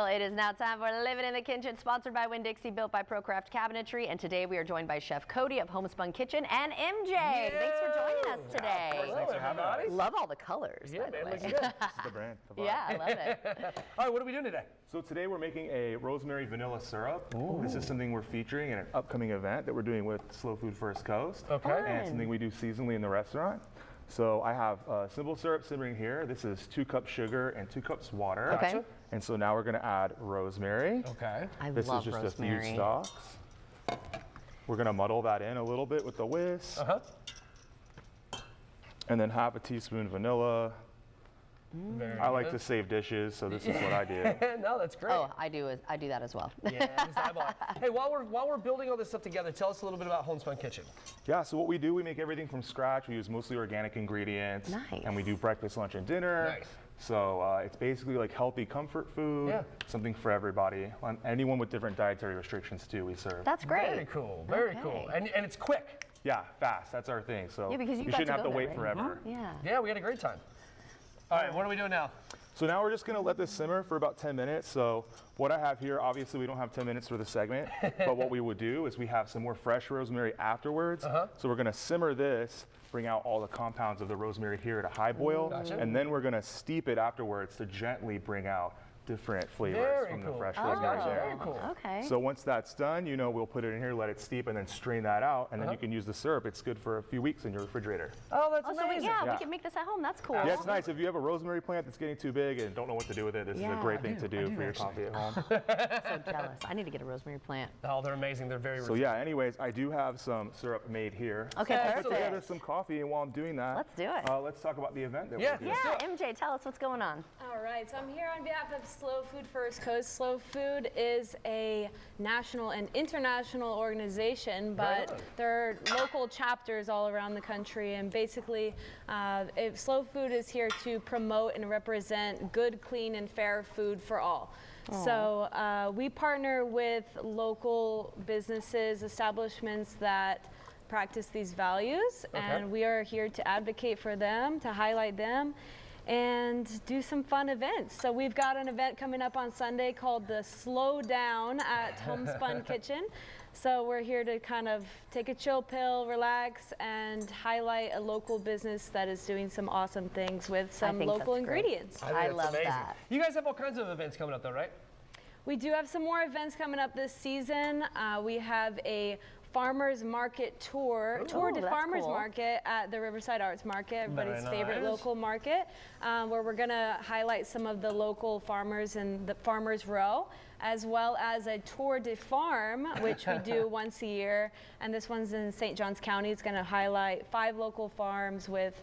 it is now time for Living in the Kitchen, sponsored by Winn-Dixie, built by ProCraft Cabinetry. And today we are joined by Chef Cody of Homespun Kitchen and MJ. Yeah. Thanks for joining us today. Yeah, thanks for having us. Love all the colors. Yeah, by the man, way. looks good. This is the brand. The vibe. Yeah, I love it. All right, what are we doing today? So today we're making a rosemary vanilla syrup. Ooh. This is something we're featuring in an upcoming event that we're doing with Slow Food First Coast. Okay. Fun. And something we do seasonally in the restaurant. So I have simple syrup simmering here. This is 2 cups sugar and 2 cups water. Okay. Gotcha. And so now we're gonna add rosemary. Okay. I This love is just rosemary. a few stalks. We're gonna muddle that in a little bit with the whisk. Uh-huh. And then half a teaspoon vanilla. Very I like good. to save dishes, so this is what I do. No, that's great. Oh, I do that as well. Yeah, just eyeball it. Hey, while we're building all this stuff together, tell us a little bit about Homespun Kitchen. Yeah, so what we do, we make everything from scratch. We use mostly organic ingredients. Nice. And we do breakfast, lunch, and dinner. Nice. So it's basically like healthy comfort food. Yeah. Something for everybody. Anyone with different dietary restrictions too, we serve. That's great. Very cool. Very Okay. cool. And it's quick. Yeah, fast. That's our thing. So Yeah, because you got shouldn't to have go to there, wait right? forever. Yeah. Yeah, we had a great time. All right, what are we doing now? So now we're just gonna let this simmer for about 10 minutes. So what I have here, obviously we don't have 10 minutes for the segment, but what we would do is we have some more fresh rosemary afterwards. So we're gonna simmer this, bring out all the compounds of the rosemary here at a high boil, Gotcha. and then we're gonna steep it afterwards to gently bring out different flavors Very from cool. the fresh Oh, rosemary gotcha. there. Very cool. Okay. So once that's done, you know, we'll put it in here, let it steep, and then strain that out, and then you can use the syrup. It's good for a few weeks in your refrigerator. Oh, that's Oh, so amazing. we Yeah. can make this at home. That's cool. Yeah, it's nice. If you have a rosemary plant that's getting too big and don't know what to do with it, this is a Yeah. great thing I to do do for your actually. coffee at home. So jealous. I need to get a rosemary plant. Oh, they're amazing. They're very So yeah, anyways, I do have some syrup made here. Okay, Yeah, Put perfect. together some coffee, and while I'm doing that, Let's do it. Let's talk about the event that Yeah. we're doing. Yeah, MJ, tell us what's going on. All right, so I'm here on behalf of Slow Food First Coast. Slow Food is a national and international organization, but Right on. there are local chapters all around the country. And basically, Slow Food is here to promote and represent good, clean, and fair food for all. So we partner with local businesses, establishments that practice these values, and we are here to advocate for them, to highlight them, and do some fun events. So we've got an event coming up on Sunday called the Slow Down at Homespun Kitchen. So we're here to kind of take a chill pill, relax, and highlight a local business that is doing some awesome things with some think local that's great. ingredients. think I that's love amazing. that. You guys have all kinds of events coming up though, right? We do have some more events coming up this season. We have a farmers market tour to that's farmers cool. market at the Riverside Arts Market, everybody's Very favorite nice. local market, where we're going to highlight some of the local farmers in the Farmers Row, as well as a tour de farm, which we do once a year. And this one's in St. Johns County. It's going to highlight 5 local farms with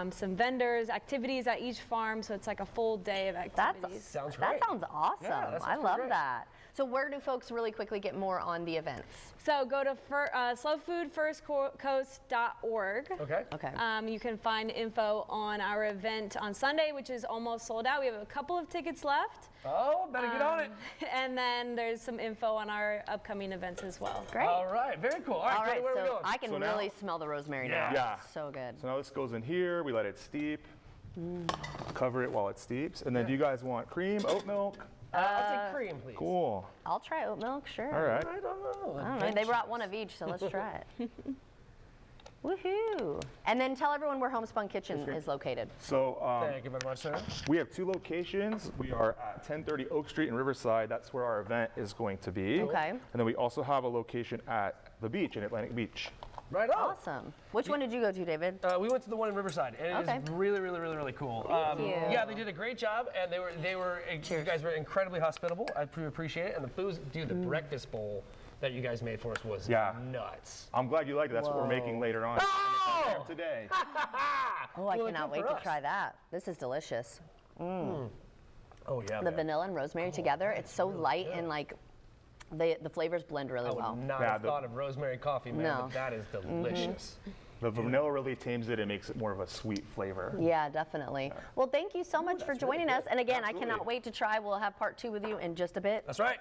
some vendors, activities at each farm. So it's like a full day of activities. Sounds great. That sounds awesome. Yeah, that I sounds love great. that. So where do folks really quickly get more on the events? So go to slowfoodfirstcoast.org. Okay. Okay. You can find info on our event on Sunday, which is almost sold out. We have a couple of tickets left. Oh, better get on it. And then there's some info on our upcoming events as well. Great. All right, very cool. All right, All right, where are we so going? I can So now- really smell the rosemary Yeah. now. Yeah. So good. So now this goes in here. We let it steep. Cover it while it steeps. And then do you guys want cream, oat milk? I'll take cream, please. Cool. I'll try oat milk, sure. All right. I don't know. I don't know. They brought one of each, so let's try it. Woohoo! And then tell everyone where Homespun Kitchen is located. So Thank you very much, sir. we have 2 locations. We are at 1030 Oak Street in Riverside. That's where our event is going to be. Okay. And then we also have a location at the beach in Atlantic Beach. Right on. Awesome. Which one did you go to, David? We went to the one in Riverside, and it Okay. is really, really, really, really cool. you. Yeah, they did a great job, and you guys were incredibly hospitable. I appreciate it. And the food, dude, the breakfast bowl that you guys made for us was Yeah. nuts. I'm glad you liked it. That's what we're making later on. Oh! Today. Oh, I Well, cannot good wait for to us. try that. This is delicious. Oh yeah. The man. vanilla and rosemary together. It's so light and like the flavors blend really I would well. not Yeah, have the- thought of rosemary coffee, man. No. But that is delicious. The vanilla really tames it and makes it more of a sweet flavor. Yeah, definitely. Well, thank you so much for that's really joining us. good. And again, I Absolutely. cannot wait to try. We'll have part 2 with you in just a bit. That's right.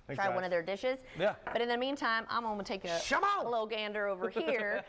Thanks, Try guys. one of their dishes. Yeah. But in the meantime, I'm going to take Come on. a little gander over here.